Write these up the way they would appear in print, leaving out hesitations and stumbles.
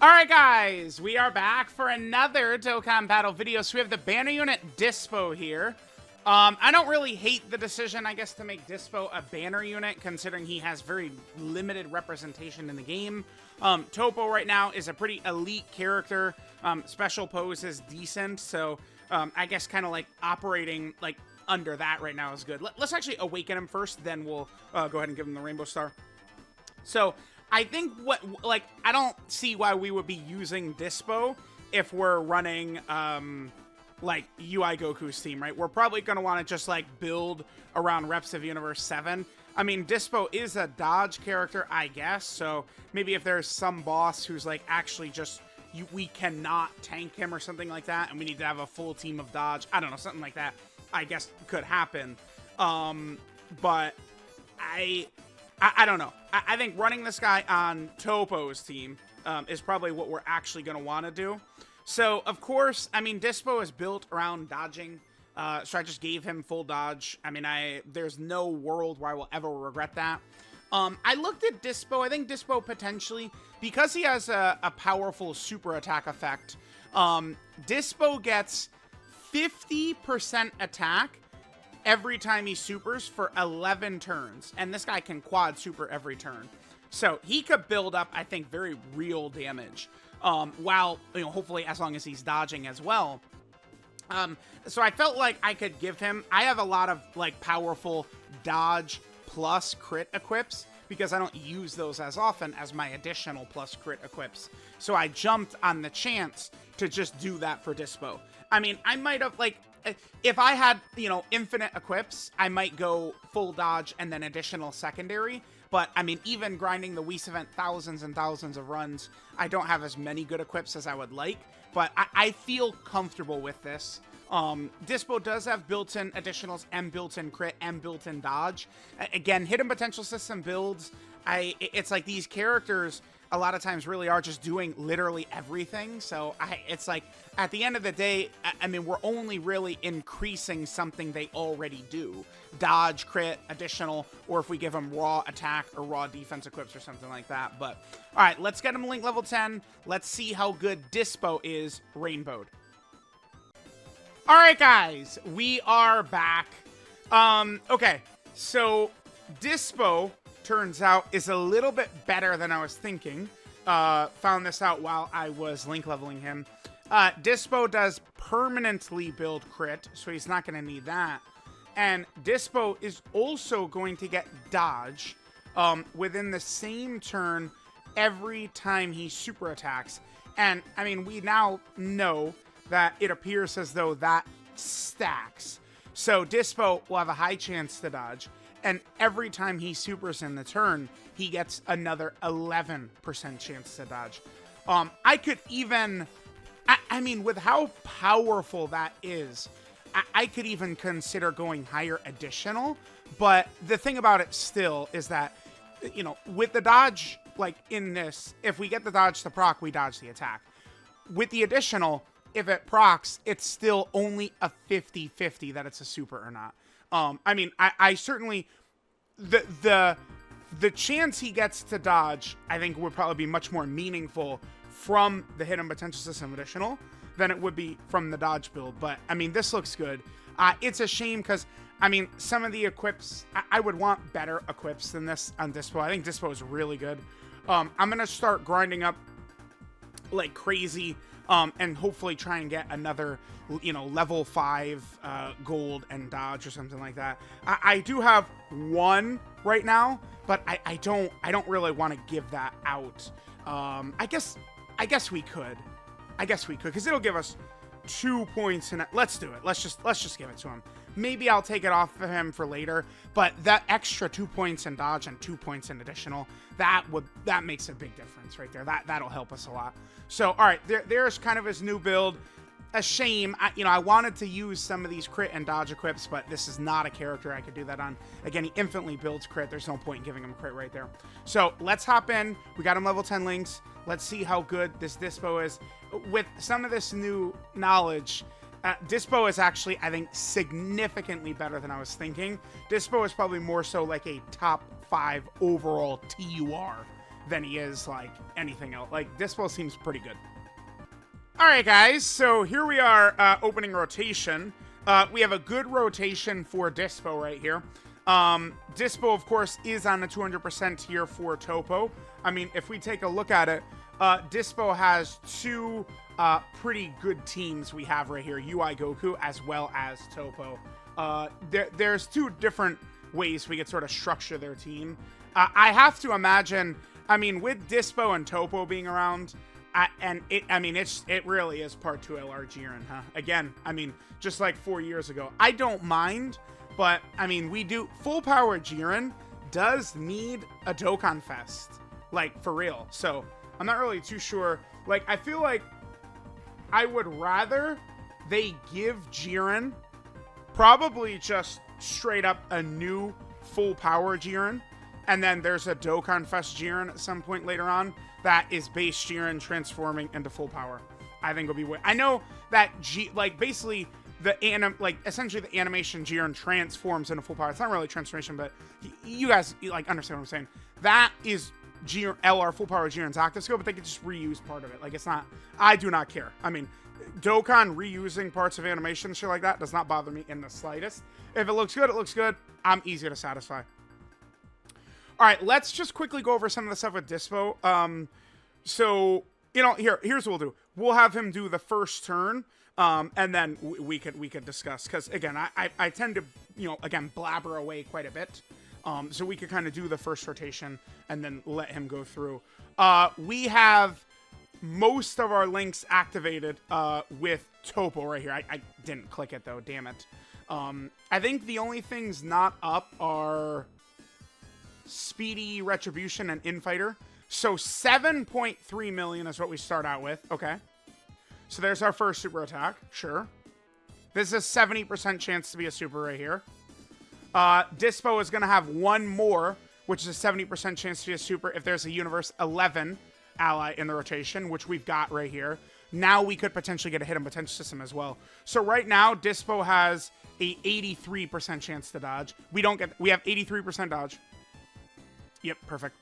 Alright guys, we are back for another Dokkan battle video. So we have the banner unit DYSPO here. I don't really hate the decision, I guess, to make DYSPO a banner unit, considering he has very limited representation in the game. Topo right now is a pretty elite character. Special pose is decent, so I guess kind of like operating like under that right now is good. Let's actually awaken him first, then we'll go ahead and give him the Rainbow Star. So I think I don't see why we would be using DYSPO if we're running, like, UI Goku's team, right? We're probably going to want to just, like, build around Reps of Universe 7. I mean, DYSPO is a dodge character, I guess, so maybe if there's some boss who's, like, actually just, we cannot tank him or something like that, and we need to have a full team of dodge, I don't know, something like that, I guess could happen. But I don't know. I think running this guy on Topo's team is probably what we're actually going to want to do. So, of course, I mean, DYSPO is built around dodging, so I just gave him full dodge. I mean, there's no world where I will ever regret that. I looked at DYSPO. I think DYSPO potentially, because he has a powerful super attack effect, DYSPO gets 50% attack every time he supers for 11 turns. And this guy can quad super every turn. So he could build up, I think, very real damage. While, you know, hopefully as long as he's dodging as well. So I felt like I could give him, I have a lot of, like, powerful dodge plus crit equips, because I don't use those as often as my additional plus crit equips. So I jumped on the chance to just do that for DYSPO. I mean, I might have, like, if I had, you know, infinite equips, I might go full dodge and then additional secondary. But, I mean, even grinding the Whis event thousands and thousands of runs, I don't have as many good equips as I would like. But I feel comfortable with this. DYSPO does have built-in additionals and built-in crit and built-in dodge. Again, hidden potential system builds, it's like these characters a lot of times really are just doing literally everything. So it's like, at the end of the day, I mean, we're only really increasing something they already do. Dodge, crit, additional, or if we give them raw attack or raw defense equips or something like that. But, all right, let's get him link level 10. Let's see how good DYSPO is rainbowed. All right, guys, we are back. Okay, so DYSPO, turns out, is a little bit better than I was thinking. Found this out while I was link leveling him. DYSPO does permanently build crit, so he's not going to need that. And DYSPO is also going to get dodge within the same turn every time he super attacks. And, I mean, we now know that it appears as though that stacks. So DYSPO will have a high chance to dodge. And every time he supers in the turn, he gets another 11% chance to dodge. I could even, I mean, with how powerful that is, I could even consider going higher additional. But the thing about it still is that, you know, with the dodge, like in this, if we get the dodge to proc, we dodge the attack. With the additional, if it procs, it's still only a 50-50 that it's a super or not. I mean, I certainly, the chance he gets to dodge, I think would probably be much more meaningful from the hidden potential system additional than it would be from the dodge build. But, I mean, this looks good. It's a shame because, I mean, some of the equips, I would want better equips than this on DYSPO. I think DYSPO is really good. I'm going to start grinding up like crazy and hopefully try and get another, you know, level 5 gold and dodge or something like that. I do have one right now, but I don't really want to give that out. I guess we could. I guess we could, because it'll give us 2 points in it. Let's do it. Let's just give it to him. Maybe I'll take it off of him for later, but that extra 2 points in dodge and 2 points in additional, that makes a big difference right there. That'll help us a lot. So, all right, there's kind of his new build. A shame, you know, I wanted to use some of these crit and dodge equips, but this is not a character I could do that on. Again, he infinitely builds crit. There's no point in giving him crit right there. So let's hop in. We got him level 10 links. Let's see how good this DYSPO is. With some of this new knowledge, DYSPO is actually, I think, significantly better than I was thinking. DYSPO is probably more so like a top 5 overall TUR than he is, like, anything else. Like, Dispo seems pretty good. Alright, guys, so here we are, opening rotation. We have a good rotation for Dispo right here. Dispo, of course, is on the 200% tier for Topo. I mean, if we take a look at it, Dispo has two pretty good teams we have right here, UI Goku as well as Topo. There's two different ways we could sort of structure their team. I have to imagine, I mean, with Dispo and Topo being around, it really is part 2 LR Jiren, huh? Again, I mean, just like 4 years ago. I don't mind, but, I mean, we do, full power Jiren does need a Dokkanfest. Like, for real. So, I'm not really too sure. Like, I feel like I would rather they give Jiren probably just straight up a new full power Jiren, and then there's a Dokkanfest Jiren at some point later on that is base Jiren transforming into full power. I think it'll be way. I know that basically essentially the animation Jiren transforms into full power. It's not really transformation, but you guys like understand what I'm saying. That is LR full power Jiren's active skill, but they could just reuse part of it. Like, it's not, I do not care. I mean, Dokkan reusing parts of animation, shit like that, does not bother me in the slightest. If it looks good, it looks good. I'm easy to satisfy. All right, let's just quickly go over some of the stuff with Dispo. So, you know, here's what we'll do. We'll have him do the first turn, and then we could discuss. Because, again, I tend to, you know, again, blabber away quite a bit. So we could kind of do the first rotation and then let him go through. We have most of our links activated with Topo right here. I didn't click it, though. Damn it. I think the only things not up are Speedy, Retribution, and Infighter. So 7.3 million is what we start out with. Okay. So there's our first super attack. Sure. This is a 70% chance to be a super right here. Dispo is going to have one more, which is a 70% chance to be a super if there's a Universe 11 ally in the rotation, which we've got right here. Now we could potentially get a Hidden Potential System as well. So right now, Dispo has a 83% chance to dodge. We have 83% dodge. Yep, perfect.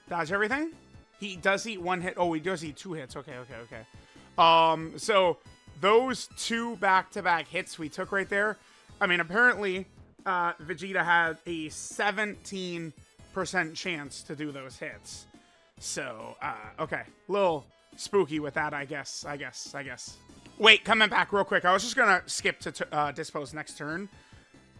Dodge everything? He does eat one hit. Oh, he does eat 2 hits. Okay. So those 2 back-to-back hits we took right there, I mean, apparently, Vegeta had a 17% chance to do those hits. So, okay. A little spooky with that, I guess. Wait, coming back real quick. I was just gonna skip to Dispo's next turn.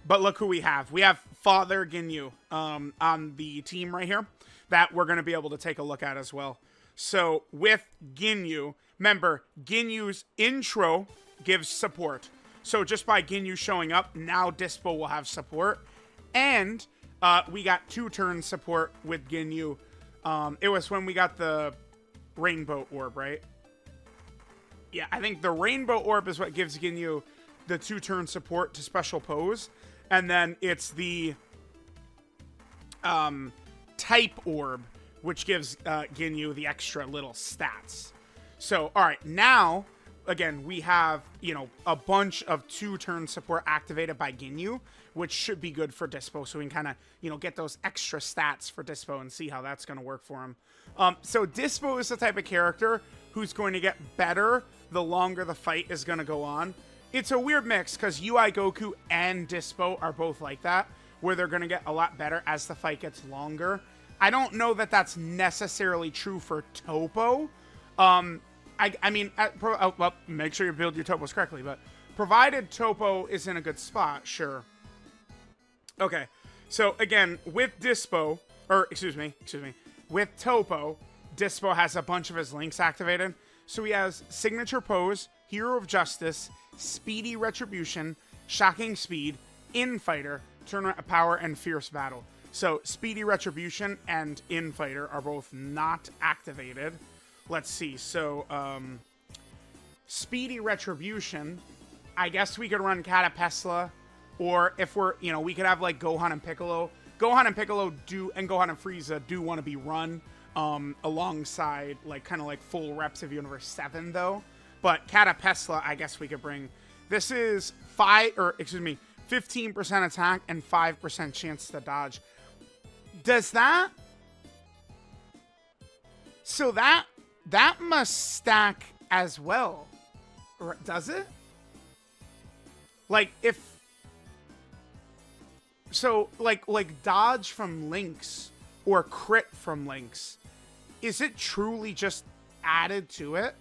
But look who we have. We have Father Ginyu on the team right here that we're going to be able to take a look at as well. So, with Ginyu, remember, Ginyu's intro gives support. So just by Ginyu showing up, now Dispo will have support. And we got 2-turn support with Ginyu. It was when we got the Rainbow Orb, right? Yeah, I think the Rainbow Orb is what gives Ginyu the 2-turn support to special pose. And then it's the Type Orb, which gives Ginyu the extra little stats. So, all right, now again, we have, you know, a bunch of 2-turn support activated by Ginyu, which should be good for Dispo, so we can kind of, you know, get those extra stats for Dispo and see how that's going to work for him. So Dispo is the type of character who's going to get better the longer the fight is going to go on. It's a weird mix, because UI Goku and Dispo are both like that, where they're going to get a lot better as the fight gets longer. I don't know that that's necessarily true for Topo. I mean, well, make sure you build your Topos correctly, but provided Topo is in a good spot, sure. Okay, so again, with Dispo, or excuse me, with Topo, Dispo has a bunch of his links activated. So he has Signature Pose, Hero of Justice, Speedy Retribution, Shocking Speed, Infighter, Tournament of Power, and Fierce Battle. So Speedy Retribution and Infighter are both not activated. Let's see. So, Speedy Retribution, I guess we could run Catapesla, or if we're, you know, we could have, like, Gohan and Piccolo. Gohan and Piccolo and Gohan and Frieza do want to be run alongside, like, kind of like full reps of Universe 7, though. But Catapesla, I guess we could bring. This is 15% attack and 5% chance to dodge. Does that So that must stack as well. Or does it? Like if so like dodge from links or crit from links, is it truly just added to it?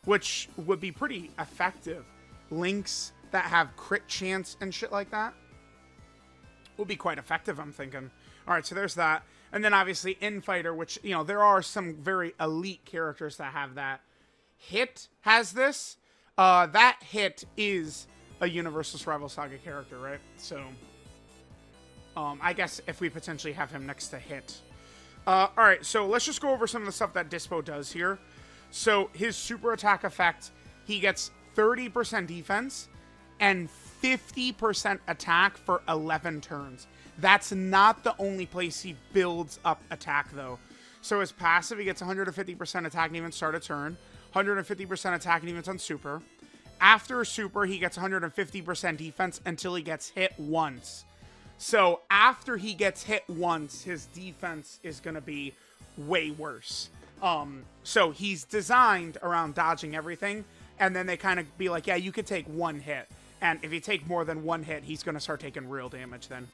Which would be pretty effective. Links that have crit chance and shit like that will be quite effective, I'm thinking. Alright, so there's that. And then obviously Infighter, which, you know, there are some very elite characters that have that. Hit has this. That Hit is a Universal Survival Saga character, right? So, I guess if we potentially have him next to Hit. Alright, so let's just go over some of the stuff that DYSPO does here. So, his super attack effect, he gets 30% defense and 50% attack for 11 turns. That's not the only place he builds up attack, though. So his passive, he gets 150% attack and even start a turn, 150% attack and even on super. After super, he gets 150% defense until he gets hit once. So after he gets hit once, his defense is going to be way worse. So he's designed around dodging everything, and then they kind of be like, yeah, you could take one hit. And if you take more than one hit, he's going to start taking real damage then.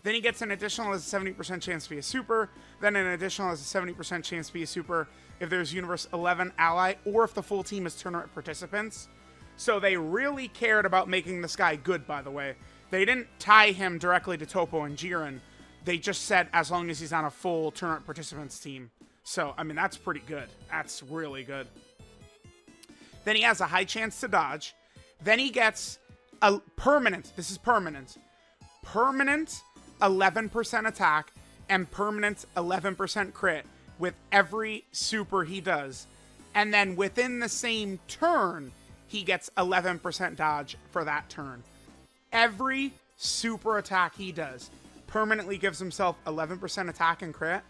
Then he gets an additional as a 70% chance to be a super. Then an additional as a 70% chance to be a super if there's Universe 11 ally or if the full team is tournament participants. So they really cared about making this guy good, by the way. They didn't tie him directly to Topo and Jiren. They just said as long as he's on a full tournament participants team. So, I mean, that's pretty good. That's really good. Then he has a high chance to dodge. Then he gets a permanent. This is permanent. Permanent 11% attack and permanent 11% crit with every super he does. And then within the same turn, he gets 11% dodge for that turn. Every super attack he does permanently gives himself 11% attack and crit,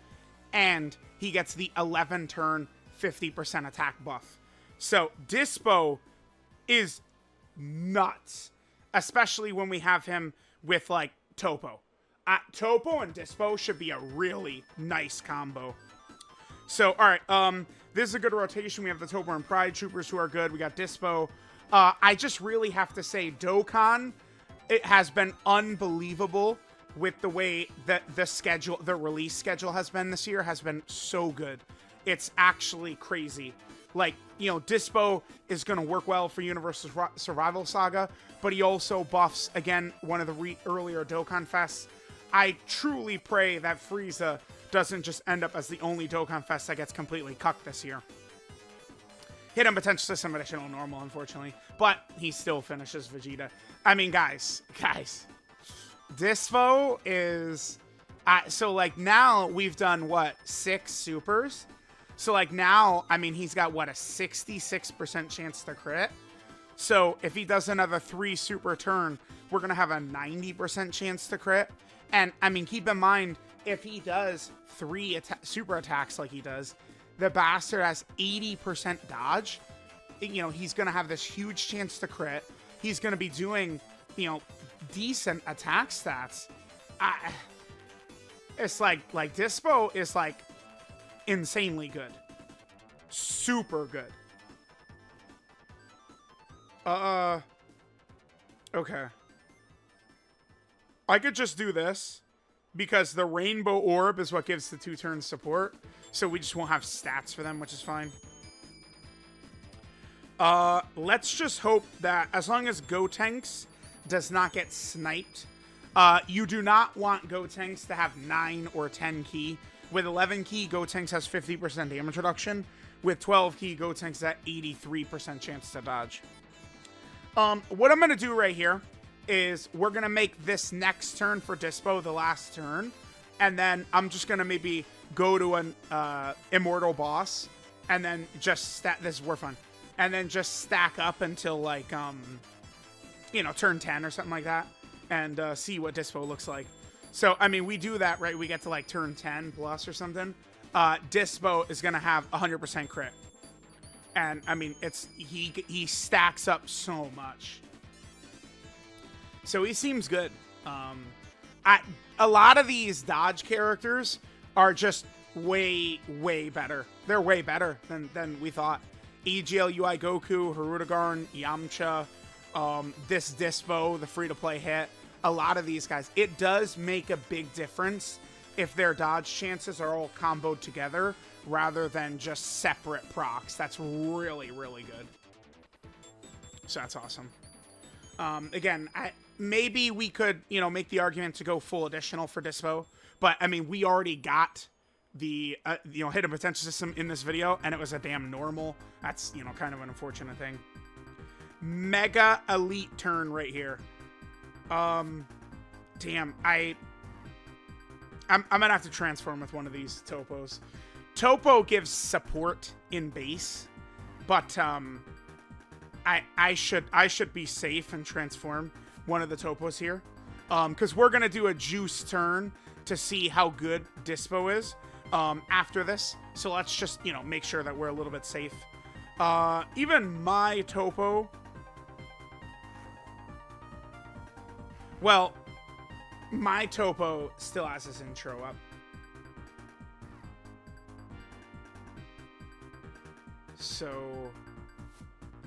and he gets the 11 turn 50% attack buff. So DYSPO is nuts, especially when we have him with like Topo. Topo and DYSPO should be a really nice combo. So, alright, this is a good rotation. We have the Topo and Pride Troopers who are good. We got DYSPO. I just really have to say, Dokkan, it has been unbelievable with the way that the release schedule has been this year has been so good. It's actually crazy. Like, you know, DYSPO is going to work well for Universal Survival Saga, but he also buffs, again, one of the earlier DOKKANFEST. I truly pray that Frieza doesn't just end up as the only DOKKANFEST that gets completely cucked this year. Hidden Potential System additional normal, unfortunately, but he still finishes Vegeta. I mean, guys, DYSPO is... so, like, now we've done, what, 6 supers? So, like, now, I mean, he's got, what, a 66% chance to crit? So, if he does another 3 super turn, we're going to have a 90% chance to crit. And, I mean, keep in mind, if he does 3 super attacks like he does, the bastard has 80% dodge. You know, he's going to have this huge chance to crit. He's going to be doing, you know, decent attack stats. It's like DYSPO is, like, insanely good. Super good. Okay. I could just do this because the Rainbow Orb is what gives the 2-turn support. So we just won't have stats for them, which is fine. Let's just hope that as long as Gotenks does not get sniped, you do not want Gotenks to have 9 or 10 key. With 11 key, Gotenks has 50% damage reduction. With 12 key, Gotenks has 83% chance to dodge. What I'm going to do right here is we're going to make this next turn for DYSPO the last turn. And then I'm just going to maybe go to an immortal boss. And then just stack... This is more fun. And then just stack up until, like, you know, turn 10 or something like that. And see what DYSPO looks like. So, I mean, we do that, right? We get to, like, turn 10 plus or something. DYSPO is going to have 100% crit. And, I mean, it's he stacks up so much. So he seems good. A lot of these dodge characters are just way, way better. They're way better than we thought. EGL UI Goku, Hirudegarn, Yamcha, this Dispo, the free-to-play hit, a lot of these guys. It does make a big difference if their dodge chances are all comboed together rather than just separate procs. That's really, really good. So that's awesome. Again, maybe we could, you know, make the argument to go full additional for Dispo, but I mean, we already got the, you know, hidden potential system in this video, and it was a damn normal. That's, you know, kind of an unfortunate thing. Mega elite turn right here. Damn, I'm gonna have to transform with one of these Topos. Topo gives support in base, but I should be safe and transform one of the Topos here, because we're gonna do a juice turn to see how good Dispo is after this. So let's just, you know, make sure that we're a little bit safe. Even my Topo. Well, my Topo still has his intro up. So,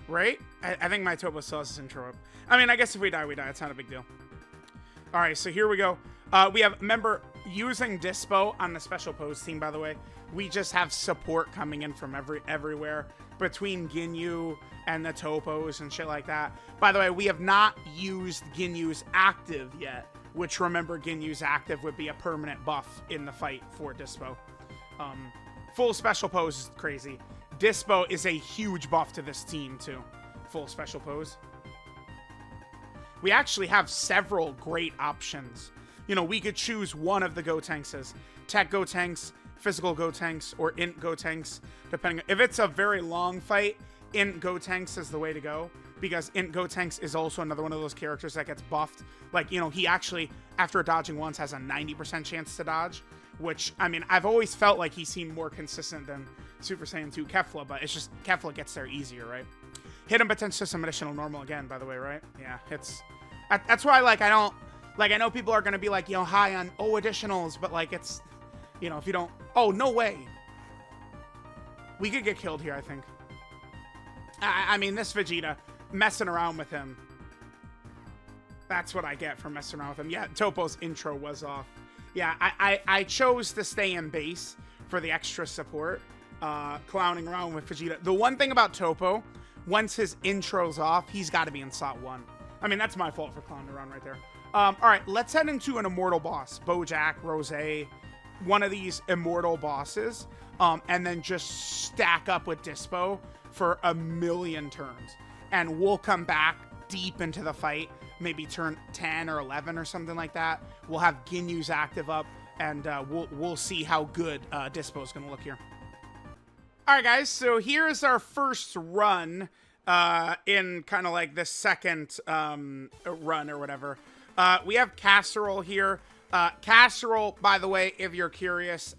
right? I think my Topo still has his intro up. I mean, I guess if we die, we die. It's not a big deal. All right, so here we go. We have, remember, using Dispo on the special pose team, by the way, we just have support coming in from everywhere between Ginyu and the Topos and shit like that. By the way, we have not used Ginyu's active yet, which, remember, Ginyu's active would be a permanent buff in the fight for Dispo. Full special pose is crazy. Dispo is a huge buff to this team, too. Full special pose. We actually have several great options. You know, we could choose one of the Gotenks. Tech Gotenks, physical Gotenks, or int Gotenks, depending. If it's a very long fight, int Gotenks is the way to go, because int Gotenks is also another one of those characters that gets buffed. Like, you know, he actually, after dodging once, has a 90% chance to dodge, which, I mean, I've always felt like he seemed more consistent than Super Saiyan 2 Kefla, but it's just Kefla gets there easier, right? Hidden potential system additional normal again, by the way, right? Yeah, it's... That's why, like, I don't... Like, I know people are going to be, like, you know, high on, oh, additionals, but, like, it's... You know, if you don't... Oh, no way! We could get killed here, I think. I mean, this Vegeta, messing around with him. That's what I get for messing around with him. Yeah, Topo's intro was off. Yeah, I chose to stay in base for the extra support, clowning around with Vegeta. The one thing about Topo, once his intro's off, he's got to be in slot 1. I mean, that's my fault for clowning around right there. All right, let's head into an immortal boss. Bojack, Rose, one of these immortal bosses, and then just stack up with Dispo for a million turns. And we'll come back deep into the fight, maybe turn 10 or 11 or something like that. We'll have Ginyu's active up, and we'll see how good Dispo's going to look here. All right, guys, so here's our first run in kind of like the second run or whatever. We have Casserole here. Casserole, by the way, if you're curious,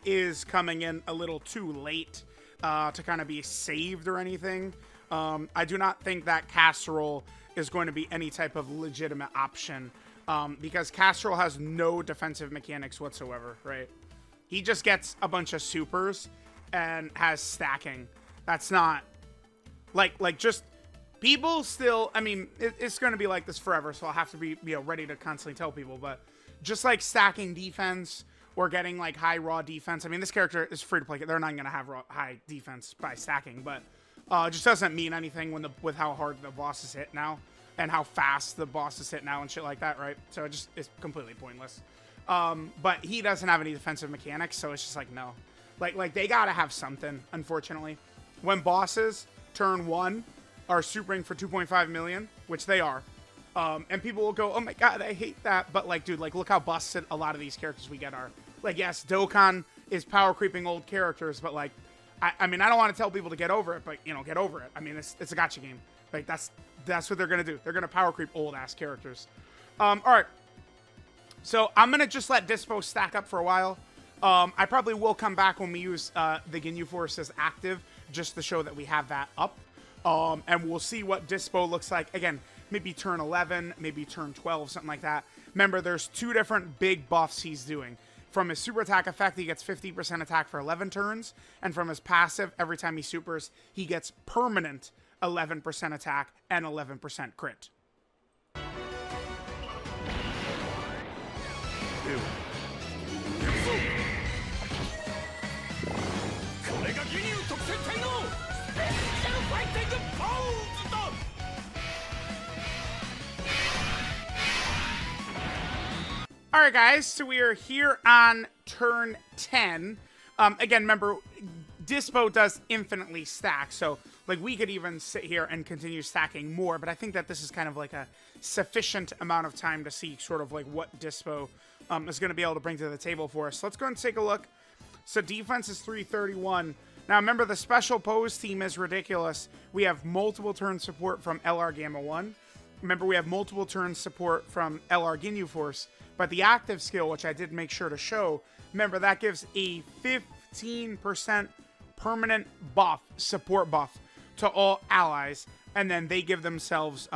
is coming in a little too late to kind of be saved or anything. I do not think that Casserole is going to be any type of legitimate option because Casserole has no defensive mechanics whatsoever, right? He just gets a bunch of supers and has stacking. That's not... Like just... People still... I mean, it's going to be like this forever, so I'll have to be, you know, ready to constantly tell people, but just like stacking defense or getting like high raw defense. I mean, this character is free to play. They're not going to have high defense by stacking, but it just doesn't mean anything when with how hard the bosses hit now and how fast the bosses hit now and shit like that, right? So it just is completely pointless. But he doesn't have any defensive mechanics, so it's just like, no. Like they got to have something, unfortunately. When bosses turn 1 are supering for 2.5 million, which they are, and people will go, oh my god, I hate that. But like, dude, like, look how busted a lot of these characters we get are. Like, yes, Dokkan is power creeping old characters, but like, I mean, I don't want to tell people to get over it, but, you know, get over it. I mean, it's a gacha game. Like, that's what they're going to do. They're going to power creep old-ass characters. All right. So I'm going to just let Dispo stack up for a while. I probably will come back when we use the Ginyu Force as active, just to show that we have that up. And we'll see what Dispo looks like. Again, maybe turn 11, maybe turn 12, something like that. Remember, there's 2 different big buffs he's doing. From his super attack effect, he gets 50% attack for 11 turns. And from his passive, every time he supers, he gets permanent 11% attack and 11% crit. Ew. Alright guys, so we are here on turn 10. Again, remember, DYSPO does infinitely stack, so like we could even sit here and continue stacking more, but I think that this is kind of like a sufficient amount of time to see sort of like what DYSPO is going to be able to bring to the table for us. So let's go and take a look. So defense is 331. Now remember, the special pose team is ridiculous. We have multiple turn support from LR Gamma 1. Remember, we have multiple turn support from LR Ginyu Force. But the active skill, which I did make sure to show, remember, that gives a 15% permanent buff, support buff, to all allies. And then they give themselves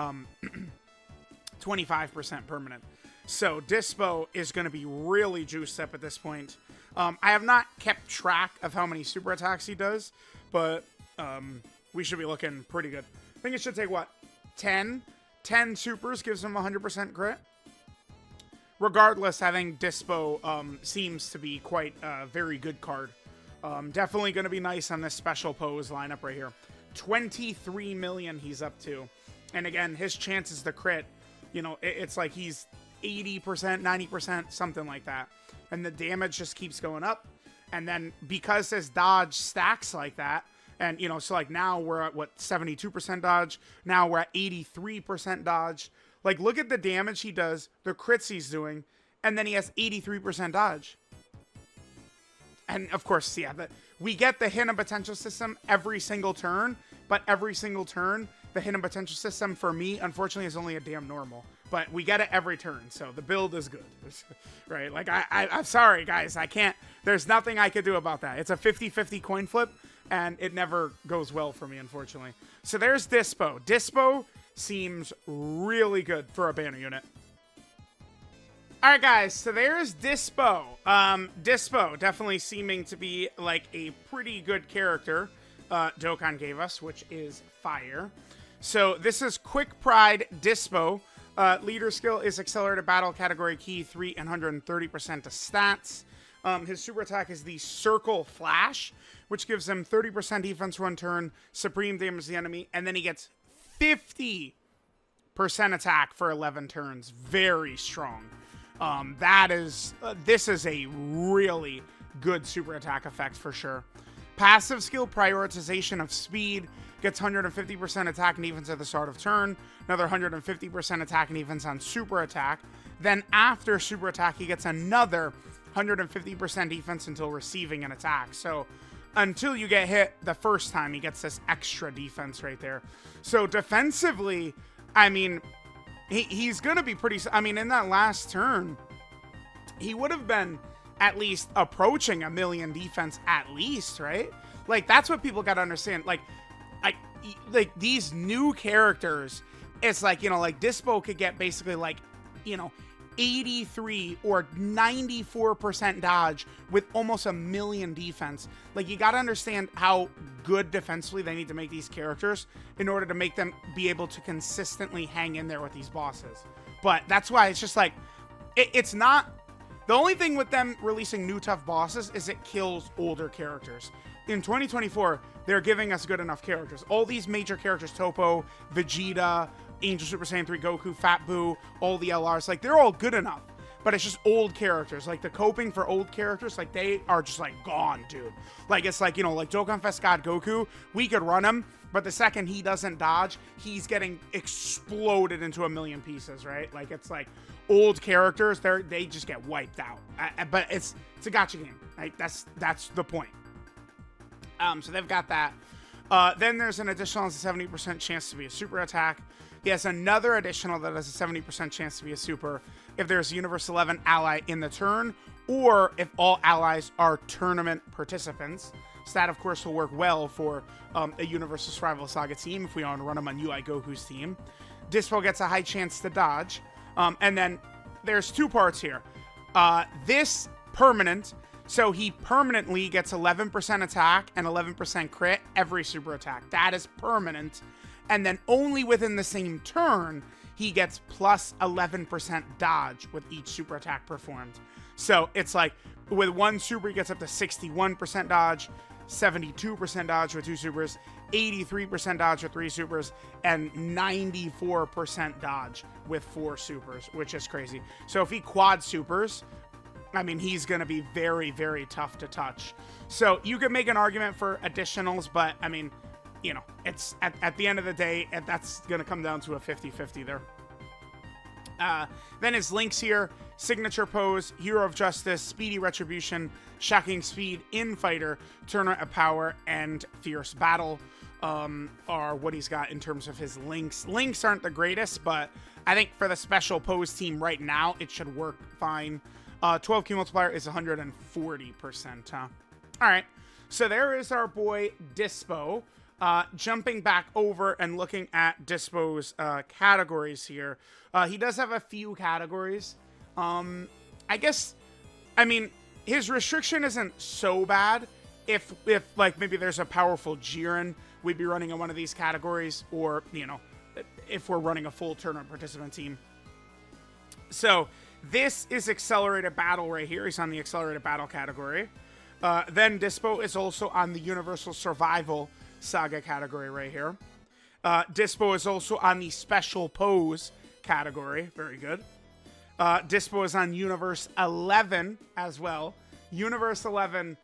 25% permanent. So DYSPO is going to be really juiced up at this point. I have not kept track of how many super attacks he does, but we should be looking pretty good. I think it should take, what, 10? 10 supers gives him 100% crit. Regardless, I think DYSPO seems to be quite a very good card. Definitely going to be nice on this special pose lineup right here. 23 million he's up to. And again, his chances to crit, you know, it's like he's 80%, 90%, something like that. And the damage just keeps going up. And then because his dodge stacks like that, and, you know, so like now we're at, what, 72% dodge? Now we're at 83% dodge. Like, look at the damage he does, the crits he's doing, and then he has 83% dodge. And, of course, yeah, we get the hidden potential system every single turn, but every single turn, the hidden potential system, for me, unfortunately, is only a damn normal. But we get it every turn, so the build is good. Right? Like, I'm sorry, guys, I can't, there's nothing I could do about that. It's a 50-50 coin flip, and it never goes well for me, unfortunately. So there's DYSPO. DYSPO seems really good for a banner unit. Alright guys, so there's DYSPO. DYSPO definitely seeming to be like a pretty good character Dokkan gave us, which is fire. So this is Quick Pride DYSPO. Leader skill is Accelerated Battle, category key 3 and 130% to stats. His super attack is the Circle Flash, which gives him 30% defense 1 turn, supreme damage to the enemy, and then he gets 50% attack for 11 turns. Very strong. This is a really good super attack effect for sure. Passive skill, Prioritization of Speed, gets 150% attack and defense at the start of turn, another 150% attack and defense on super attack. Then after super attack, he gets another 150% defense until receiving an attack. So until you get hit the first time, he gets this extra defense right there. So defensively, I mean, he's going to be pretty... I mean, in that last turn, he would have been at least approaching 1 million defense at least, right? Like, that's what people got to understand. Like these new characters, it's like, you know, like DYSPO could get basically like, you know, 83 or 94% dodge with almost 1 million defense. Like, you got to understand how good defensively they need to make these characters in order to make them be able to consistently hang in there with these bosses. But that's why it's just like, it's not... The only thing with them releasing new tough bosses is it kills older characters. In 2024, they're giving us good enough characters. All these major characters, Toppo, Vegeta, Angel Super Saiyan 3 Goku, Fat Buu, all the LRs, like, they're all good enough. But it's just old characters. Like, the coping for old characters, like, they are just, like, gone, dude. Like, it's like, you know, like, DOKKANFEST God Goku, we could run him, but the second he doesn't dodge, he's getting exploded into 1 million pieces, right? Like, it's like, old characters, they just get wiped out. But it's a gacha game, right? That's the point. So they've got that. Then there's an additional 70% chance to be a super attack. He has another additional that has a 70% chance to be a super if there's a Universe 11 ally in the turn, or if all allies are tournament participants. So that, of course, will work well for a Universal Survival Saga team if we want to run them on UI Goku's team. DYSPO gets a high chance to dodge. And then there's two parts here. This permanent. So he permanently gets 11% attack and 11% crit every super attack. That is permanent. And then only within the same turn, he gets plus 11% dodge with each super attack performed. So it's like with one super, he gets up to 61% dodge, 72% dodge with 2 supers, 83% dodge with 3 supers, and 94% dodge with 4 supers, which is crazy. So if he quad supers, I mean, he's going to be very, very tough to touch. So you could make an argument for additionals, but I mean, you know, it's at the end of the day, that's going to come down to a 50-50 there. Then his links here: Signature Pose, Hero of Justice, Speedy Retribution, Shocking Speed, Infighter, Tournament of Power, and Fierce Battle are what he's got in terms of his links. Links aren't the greatest, but I think for the special pose team right now, it should work fine. 12 key multiplier is 140%, huh? All right, so there is our boy DYSPO. Jumping back over and looking at DYSPO's categories here. He does have a few categories. I guess, I mean, his restriction isn't so bad. If like maybe there's a powerful Jiren, we'd be running in one of these categories, or, you know, if we're running a full tournament participant team. So this is Accelerated Battle right here. He's on the Accelerated Battle category. Then DYSPO is also on the Universal Survival Saga category right here. DYSPO is also on the Special Pose category. Very good. DYSPO is on Universe 11 as well. Universe 11,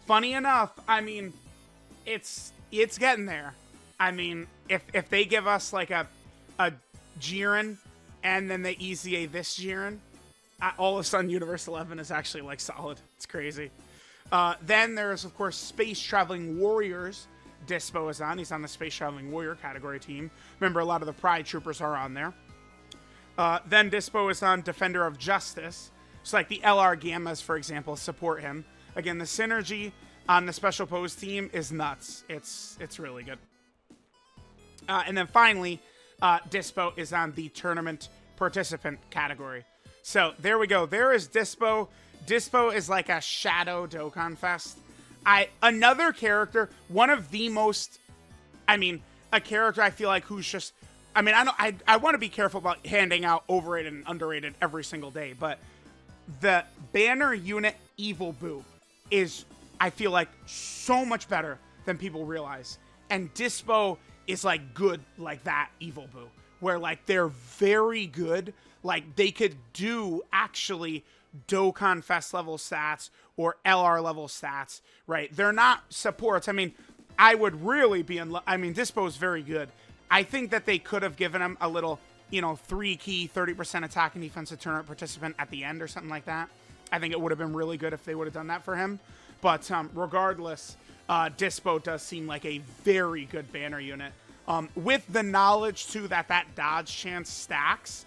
funny enough, I mean, it's getting there. I mean, if they give us like a Jiren and then they EZA this Jiren, all of a sudden Universe 11 is actually like solid. It's crazy. Then there's, of course, Space Traveling Warriors. DYSPO is on. He's on the Space Traveling Warrior category team. Remember, a lot of the Pride Troopers are on there. Then DYSPO is on Defender of Justice. So like the LR Gammas, for example, support him. Again, the synergy on the Special Pose team is nuts. It's really good. And then finally, DYSPO is on the Tournament Participant category. So there we go. There is DYSPO. DYSPO is like a shadow DOKKANFEST. Another character, one of the most, I mean, a character I feel like who's just, I mean, I want to be careful about handing out overrated and underrated every single day, but the banner unit Evil Boo is, I feel like, so much better than people realize. And DYSPO is like good like that Evil Boo, where like they're very good. Like they could do actually DOKKANFEST level stats or LR level stats, right? They're not supports. I mean, I would really be in I mean, DYSPO is very good. I think that they could have given him a little, you know, 3 key, 30% attack and defensive tournament participant at the end or something like that. I think it would have been really good if they would have done that for him. But regardless, DYSPO does seem like a very good banner unit. With the knowledge, too, that dodge chance stacks,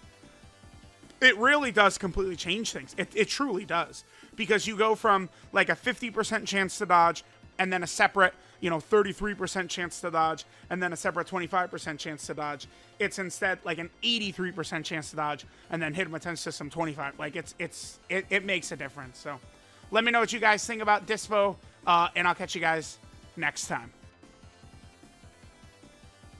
it really does completely change things. It truly does. Because you go from like a 50% chance to dodge and then a separate, you know, 33% chance to dodge and then a separate 25% chance to dodge. It's instead like an 83% chance to dodge and then hit him with 10 system 25. Like it makes a difference. So let me know what you guys think about DYSPO and I'll catch you guys next time.